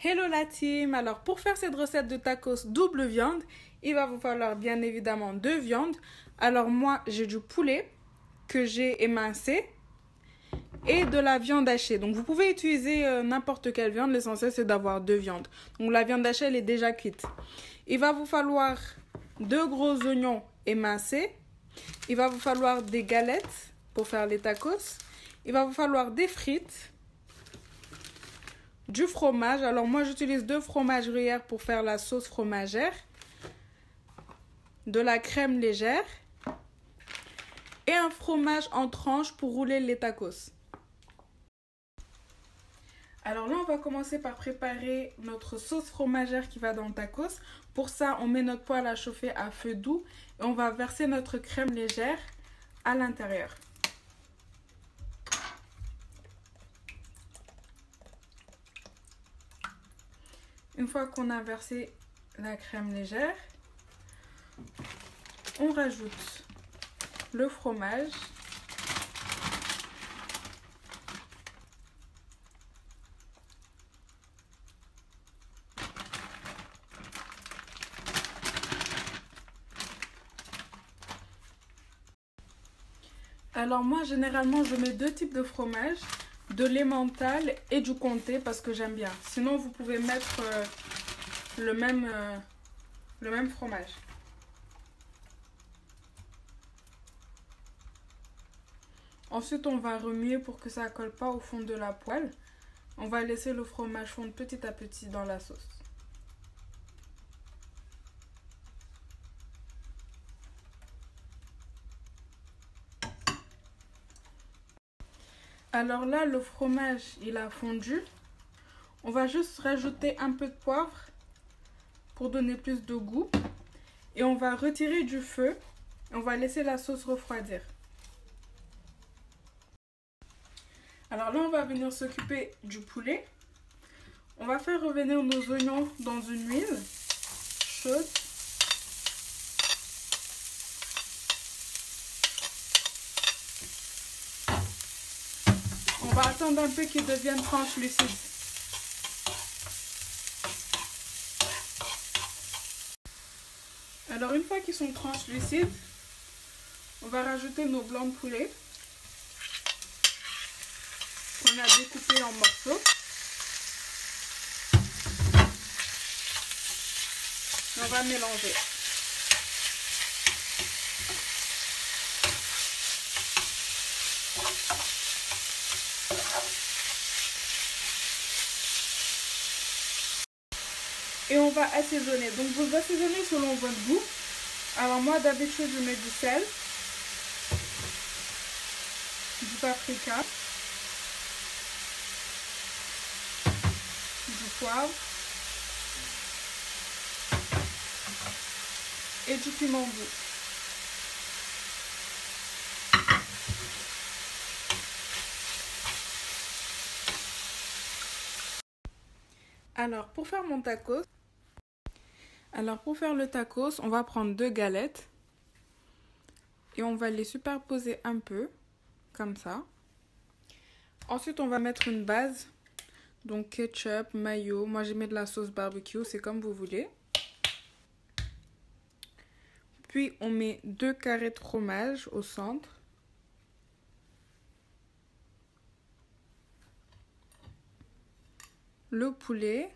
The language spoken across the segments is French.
Hello la team. Alors pour faire cette recette de tacos double viande, il va vous falloir bien évidemment 2 viandes. Alors moi j'ai du poulet que j'ai émincé et de la viande hachée. Donc vous pouvez utiliser n'importe quelle viande, l'essentiel c'est d'avoir 2 viandes. Donc la viande hachée elle est déjà cuite. Il va vous falloir 2 gros oignons émincés. Il va vous falloir des galettes pour faire les tacos. Il va vous falloir des frites. Du fromage, alors moi j'utilise 2 fromages gruyère pour faire la sauce fromagère, de la crème légère et un fromage en tranches pour rouler les tacos. Alors là on va commencer par préparer notre sauce fromagère qui va dans le tacos. Pour ça on met notre poêle à chauffer à feu doux et on va verser notre crème légère à l'intérieur. Une fois qu'on a versé la crème légère, on rajoute le fromage. Alors moi généralement je mets 2 types de fromage, de l'emmental et du comté parce que j'aime bien. Sinon vous pouvez mettre le même fromage. Ensuite on va remuer pour que ça ne colle pas au fond de la poêle. On va laisser le fromage fondre petit à petit dans la sauce. Alors là le fromage il a fondu. On va juste rajouter un peu de poivre pour donner plus de goût. Et on va retirer du feu. On va laisser la sauce refroidir. Alors là, on va venir s'occuper du poulet. On va faire revenir nos oignons dans une huile chaude. On va attendre un peu qu'ils deviennent translucides. Alors une fois qu'ils sont translucides, on va rajouter nos blancs de poulet qu'on a découpés en morceaux. On va mélanger. Et on va assaisonner. Donc vous assaisonnez selon votre goût. Alors moi d'habitude je mets du sel, du paprika, du poivre et du piment doux. Alors pour faire le tacos, on va prendre 2 galettes et on va les superposer un peu, comme ça. Ensuite, on va mettre une base, donc ketchup, mayo. Moi, j'ai mis de la sauce barbecue, c'est comme vous voulez. Puis, on met 2 carrés de fromage au centre. Le poulet.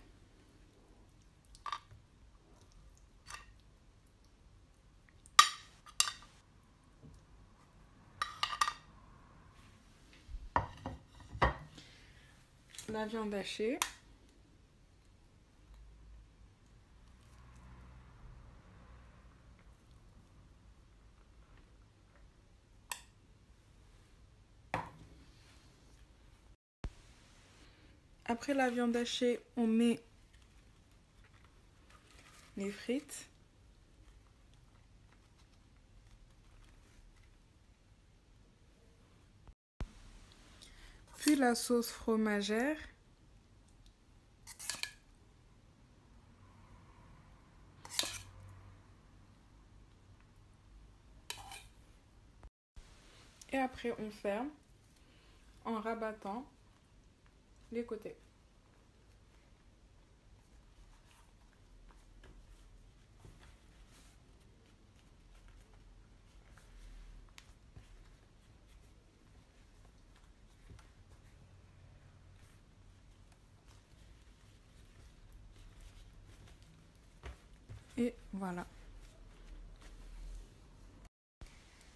La viande hachée. Après la viande hachée, on met les frites. Puis la sauce fromagère. Et après, on ferme en rabattant les côtés. Et voilà.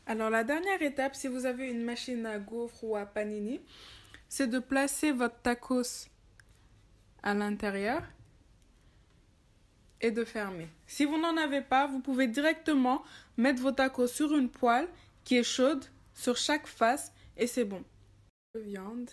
Alors la dernière étape, si vous avez une machine à gaufres ou à panini, c'est de placer votre tacos à l'intérieur et de fermer. Si vous n'en avez pas, vous pouvez directement mettre vos tacos sur une poêle qui est chaude sur chaque face et c'est bon. Viande.